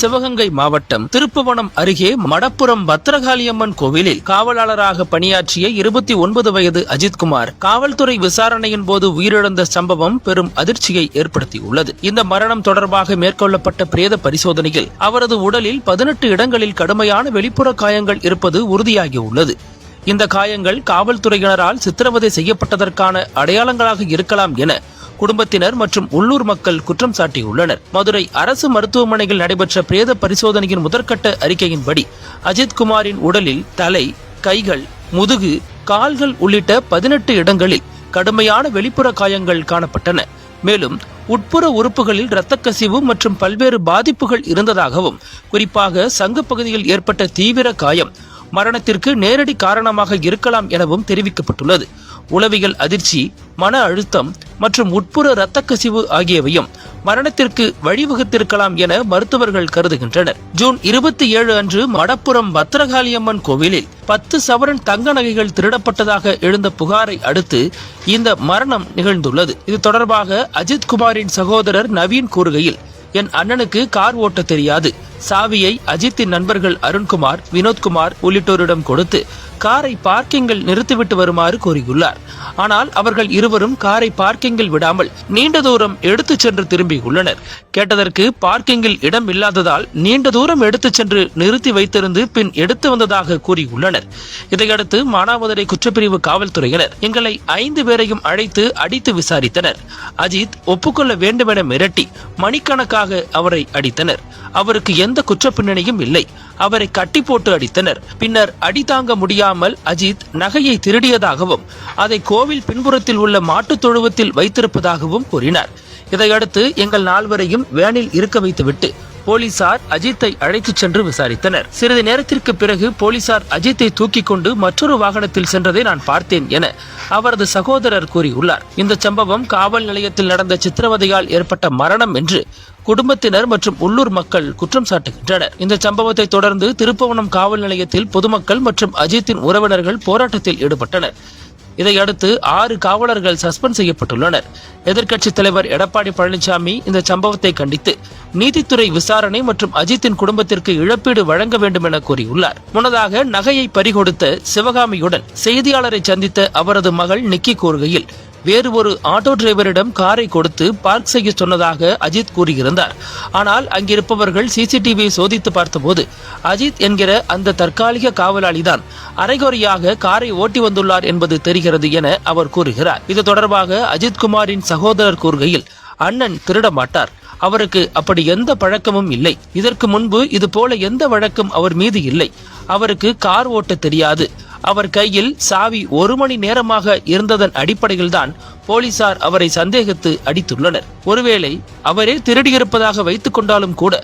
சிவகங்கை மாவட்டம் திருப்புவனம் அருகே மடப்புரம் பத்ரகாளியம்மன் கோவிலில் காவலாளராக பணியாற்றிய 29 வயது அஜித்குமார் காவல்துறை விசாரணையின் போது உயிரிழந்த சம்பவம் பெரும் அதிர்ச்சியை ஏற்படுத்தியுள்ளது. இந்த மரணம் தொடர்பாக மேற்கொள்ளப்பட்ட பிரேத பரிசோதனையில் அவரது உடலில் 18 இடங்களில் கடுமையான வெளிப்புற காயங்கள் இருப்பது உறுதியாகியுள்ளது. இந்த காயங்கள் காவல்துறையினரால் சித்திரவதை செய்யப்பட்டதற்கான அடையாளங்களாக இருக்கலாம் என குடும்பத்தினர் மற்றும் உள்ளூர் மக்கள் குற்றம் சாட்டியுள்ளனர். மதுரை அரசு மருத்துவமனையில் நடைபெற்ற பிரேத பரிசோதனையின் முதற்கட்ட அறிக்கையின்படி அஜித்குமாரின் உடலில் தலை, கைகள், முதுகு, கால்கள் உள்ளிட்ட 18 இடங்களில் கடுமையான வெளிப்புற காயங்கள் காணப்பட்டன. மேலும் உட்புற உறுப்புகளில் இரத்தக்கசிவு மற்றும் பல்வேறு பாதிப்புகள் இருந்ததாகவும், குறிப்பாக சங்கு பகுதியில் ஏற்பட்ட தீவிர காயம் மரணத்திற்கு நேரடி காரணமாக இருக்கலாம் எனவும் தெரிவிக்கப்பட்டுள்ளது. உளவியல் அதிர்ச்சி, மன அழுத்தம் மற்றும் உட்புற இரத்தக்கசிவு ஆகியவையும் மரணத்திற்கு வழிவகுத்திருக்கலாம் என மருத்துவர்கள் கருதுகின்றனர். ஜூன் 27 அன்று மடப்புரம் பத்ரகாளியம்மன் கோவிலில் 10 சவரன் தங்க நகைகள் திருடப்பட்டதாக எழுந்த புகாரை அடுத்து இந்த மரணம் நிகழ்ந்துள்ளது. இது தொடர்பாக அஜித்குமாரின் சகோதரர் நவீன் கூறுகையில், என் அண்ணனுக்கு கார் ஓட்ட தெரியாது. சாவியை அஜித்தின் நண்பர்கள் அருண்குமார், வினோத்குமார் உள்ளிட்டோரிடம் கொடுத்து காரை பார்க்கிங்கில் நிறுத்திவிட்டு வருமாறு கூறியுள்ளார். ஆனால் அவர்கள் இருவரும் காரை பார்க்கிங்கில் விடாமல் நீண்ட தூரம் எடுத்துச் சென்று திரும்பியுள்ளனர். கேட்டதற்கு பார்க்கிங்கில் இடம் இல்லாததால் நீண்ட தூரம் எடுத்துச் சென்று நிறுத்தி வைத்திருந்து பின் எடுத்து வந்ததாக கூறியுள்ளனர். இதையடுத்து மானாமதுரை குற்றப்பிரிவு காவல்துறையினர் எங்களை 5 பேரையும் அழைத்து அடித்து விசாரித்தனர். அஜித் ஒப்புக்கொள்ள வேண்டுமென மிரட்டி மணிக்கணக்காக அவரை அடித்தனர். அவருக்கு எந்த குற்றப்பின்னணியும் இல்லை. அவரை கட்டி போட்டு அடித்தனர். பின்னர் அடி தாங்க முடியாமல் அஜித் நகையை திருடியதாகவும் அதை கோவில் பின்புறத்தில் உள்ள மாட்டுத் தொழுவத்தில் வைத்திருப்பதாகவும் கூறினார். இதையடுத்து எங்கள் 4வரையும் வேனில் இருக்க வைத்துவிட்டு போலீசார் அஜித்தை அழைத்துச் சென்று விசாரித்தனர். சிறிது நேரத்திற்கு பிறகு போலீசார் அஜித்தை தூக்கிக் கொண்டு மற்றொரு வாகனத்தில் சென்றதை நான் பார்த்தேன் என அவரது சகோதரர் கூறியுள்ளார். இந்த சம்பவம் காவல் நிலையத்தில் நடந்த சித்திரவதையால் ஏற்பட்ட மரணம் என்று குடும்பத்தினர் மற்றும் உள்ளூர் மக்கள் குற்றம் சாட்டுகின்றனர். இந்த சம்பவத்தை தொடர்ந்து திருப்புவனம் காவல் நிலையத்தில் பொதுமக்கள் மற்றும் அஜித்தின் உறவினர்கள் போராட்டத்தில் ஈடுபட்டனர். இதையடுத்து 6 காவலர்கள் சஸ்பெண்ட் செய்யப்பட்டுள்ளனர். எதிர்க்கட்சித் தலைவர் எடப்பாடி பழனிசாமி இந்த சம்பவத்தை கண்டித்து நீதித்துறை விசாரணை மற்றும் அஜித்தின் குடும்பத்திற்கு இழப்பீடு வழங்க வேண்டும் என கூறியுள்ளார். முன்னதாக நகையை பறிகொடுத்த சிவகாமியுடன் செய்தியாளரை சந்தித்த அவரது மகள் நிக்கி கூறுகையில், வேறு ஒரு ஆட்டோ டிரைவரிடம் காரை கொடுத்து பார்க் செய்ய சொன்னதாக அஜித் கூறியிருந்தார். ஆனால் அங்கிருப்பவர்கள் சிசிடிவியை சோதித்து பார்த்தபோது அஜித் என்கிற அந்த தற்காலிக காவலாளிதான் அரைகுறையாக காரை ஓட்டி வந்துள்ளார் என்பது தெரிகிறது என அவர் கூறுகிறார். இது தொடர்பாக அஜித்குமாரின் சகோதரர் கூறுகையில், அண்ணன் திருட மாட்டார். அவருக்கு அப்படி எந்த பழக்கமும் இல்லை. இதற்கு முன்பு இது போல எந்த வழக்கும் அவர் மீது இல்லை. அவருக்கு கார் ஓட்ட தெரியாது. அவர் கையில் சாவி 1 மணி நேரமாக இருந்ததன் அடிப்படையில் தான் போலீசார் அவரை சந்தேகித்து அடித்துள்ளனர். ஒருவேளை அவரே திருடியிருப்பதாக வைத்துக் கொண்டாலும் கூட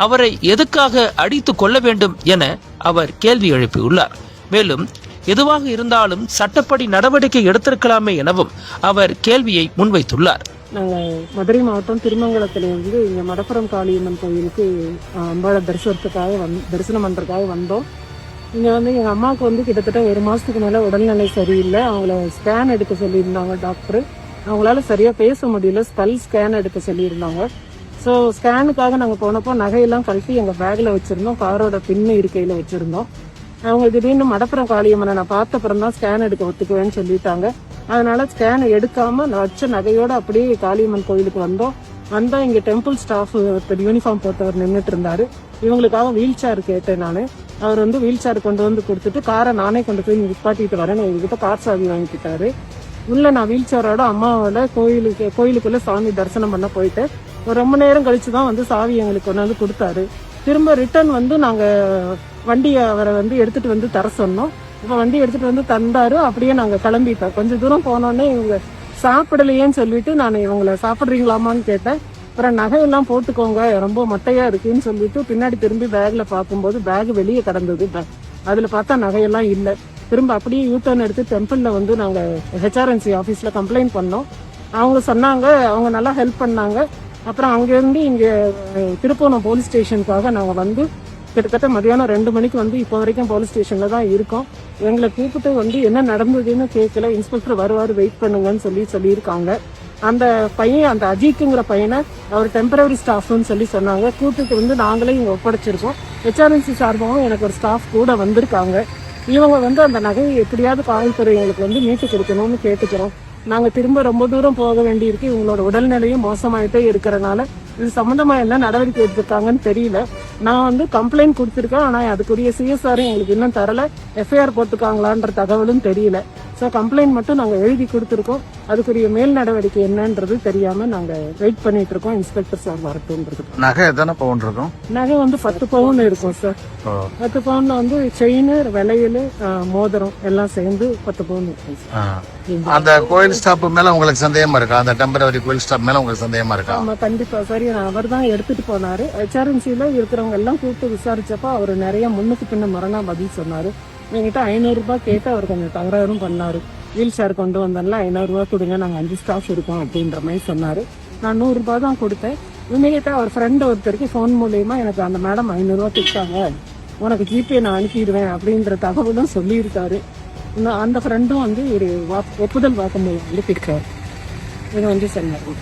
அவரை எதுக்காக அடித்து கொள்ள வேண்டும் என அவர் கேள்வி எழுப்பியுள்ளார். மேலும் எதுவாக இருந்தாலும் சட்டப்படி நடவடிக்கை எடுத்திருக்கலாமே எனவும் அவர் கேள்வியை முன்வைத்துள்ளார். நாங்கள் மதுரை மாவட்டம் திருமங்கலத்திலிருந்து இங்கே மடப்புரம் காளியம்மன் கோயிலுக்கு அம்பாளை தரிசனம் பண்ணுறதுக்காக வந்தோம். இங்கே எங்கள் அம்மாவுக்கு கிட்டத்தட்ட 1 மாதத்துக்கு மேலே உடல்நிலை சரியில்லை. அவங்கள ஸ்கேன் எடுக்க சொல்லியிருந்தாங்க டாக்டர். அவங்களால சரியாக பேச முடியல. ஸ்கல் ஸ்கேன் எடுக்க சொல்லியிருந்தாங்க. ஸோ ஸ்கேனுக்காக நாங்கள் போனப்போ நகையெல்லாம் கழட்டி எங்கள் பேக்கில் வச்சுருந்தோம். காரோட பின்னு இருக்கையில் வச்சுருந்தோம். அவங்க திடீர்னு மடப்புரம் காளியம்மனை நான் பார்த்த அப்புறம் தான் ஸ்கேன் எடுக்க ஒத்துக்குவேன்னு சொல்லிட்டாங்க. அதனால ஸ்கேன் எடுக்காம நான் வச்ச நகையோட அப்படியே காளியம்மன் கோயிலுக்கு வந்தா இங்க டெம்பிள் ஸ்டாஃப் ஒருத்தர் யூனிஃபார்ம் போட்டவர் நின்றுட்டு இருந்தாரு. இவங்களுக்காக வீல் சேர் கேட்டேன் நான். அவர் வீல் சேர் கொண்டு வந்து கொடுத்துட்டு காரை நானே கொண்டு போய் நிப்பாட்டிட்டு வரேன், எங்ககிட்ட கார் சாவி வாங்கிக்கிட்டாரு. உள்ள நான் வீல் சேரோட அம்மாவோட கோயிலுக்குள்ள சாமி தரிசனம் பண்ண போயிட்டு ரொம்ப நேரம் கழிச்சுதான் சாவி எங்களுக்கு கொண்டு வந்து கொடுத்தாரு. திரும்ப ரிட்டர்ன் நாங்க வண்டியை அவரை எடுத்துட்டு தர சொன்னோம். இப்ப வண்டி எடுத்துட்டு தந்தாரு. அப்படியே நாங்க கிளம்பிட்டோம். கொஞ்சம் தூரம் போனோடனே இவங்க சாப்பிடலையேன்னு சொல்லிட்டு நான் இவங்களை சாப்பிடுறீங்களாமான்னு கேட்டேன். அப்புறம் நகையெல்லாம் போட்டுக்கோங்க, ரொம்ப மொட்டையா இருக்குன்னு சொல்லிட்டு பின்னாடி திரும்பி பேக்ல பார்க்கும்போது பேக் வெளியே கிடந்தது. அதுல பார்த்தா நகையெல்லாம் இல்லை. திரும்ப அப்படியே யூட்டர்ன் எடுத்து டெம்பிள்ல நாங்க ஹெச்ஆர்என்சி ஆபீஸ்ல கம்ப்ளைண்ட் பண்ணோம். அவங்க சொன்னாங்க, அவங்க நல்லா ஹெல்ப் பண்ணாங்க. அப்புறம் அங்கிருந்து இங்க திருப்பூணம் போலீஸ் ஸ்டேஷனுக்காக நாங்க கிட்டத்தட்ட மதியானம் 2 மணிக்கு இப்போ வரைக்கும் போலீஸ் ஸ்டேஷன்ல தான் இருக்கோம். எங்களை கூப்பிட்டு என்ன நடந்ததுன்னு கேட்கல. இன்ஸ்பெக்டர் வருவாரு, வெயிட் பண்ணுங்கன்னு சொல்லியிருக்காங்க. அந்த பையன், அந்த அஜித்துங்கிற பையனை அவர் டெம்பரரி ஸ்டாஃப்னு சொல்லி சொன்னாங்க. கூட்டிட்டு வந்து நாங்களே இங்க ஒப்படைச்சிருக்கோம். ஹெச்ஆர்என்சி சார்பாகவும் எனக்கு ஒரு ஸ்டாஃப் கூட வந்திருக்காங்க. இவங்க வந்து அந்த நகையை எப்படியாவது காவல்துறை எங்களுக்கு வந்து மீட்டு கொடுக்கணும்னு கேட்டுக்கிறோம். நாங்க திரும்ப ரொம்ப தூரம் போக வேண்டியிருக்கு. இவங்களோட உடல்நிலையும் மோசமாயிட்டே இருக்கிறனால இது சம்பந்தமா என்ன நடவடிக்கை எடுத்திருக்காங்கன்னு தெரியல. நான் வந்து கம்ப்ளைண்ட் கொடுத்துருக்கேன். ஆனா அதுக்குரிய சிஎஸ்ஆர் எங்களுக்கு இன்னும் தரல. எஃப்ஐஆர் போட்டுருக்காங்களான்ற தகவலும் தெரியல. ஸோ கம்ப்ளைண்ட் மட்டும் நாங்கள் எழுதி கொடுத்துருக்கோம். அதுக்குரிய மேல் நடவடிக்கை என்னன்றது தெரியாம நாங்க வெயிட் பண்ணிட்டு இருக்கோம். இன்ஸ்பெக்டர் சார் வரட்டும்ன்றது. நகை எத்தனை பவுன் இருக்கும்? நகை வந்து 10 பவுன் இருக்கும் சார். 10 பவுன்ல வந்து செயின், வளையல், மோதிரம் எல்லாம் சேர்ந்து 10 பவுன் இருக்கும் சார். அந்த கோயில் ஸ்டாப் மேல உங்களுக்கு சந்தேகமா இருக்கா? அந்த டெம்பரரி கோயில் ஸ்டாப் மேல உங்களுக்கு சந்தேகமா இருக்கா? ஆமா, கண்டிப்பா. சரி, அவர் தான் எடுத்துட்டு போனாரு. ஹெச்ஆர்என்சில இருக்கிறவங்க எல்லாம் கூப்பிட்டு விசாரிச்சப்ப அவர் நிறைய முன்னுக்கு பின்ன மரணா பதில் சொன்னாரு. என்கிட்ட 500 ரூபாய் கேட்டு அவர் கொஞ்சம் தகராறும் பண்ணாரு. வீல் சேர் கொண்டு வந்தால 500 ரூபாய் கொடுங்க, நாங்க 5 ஸ்டாஃப் இருக்கோம் அப்படின்ற மாதிரி சொன்னாரு. நான் 100 ரூபாய் தான் கொடுத்தேன். இமீடியட்டா அவர் ஃப்ரெண்ட் ஒருத்தருக்கு போன் மூலியமா எனக்கு அந்த மேடம் 500 ரூபாய் கொடுத்தாங்க, உனக்கு ஜிபே நான் அனுப்பிடுவேன் அப்படின்ற தகவலும் சொல்லியிருக்காரு. அந்த ஃப்ரெண்டும் வந்து ஒரு ஒப்புதல் வாக்குமூலம் வந்து பிடிக்காரு. இது வந்து சொன்னாரு.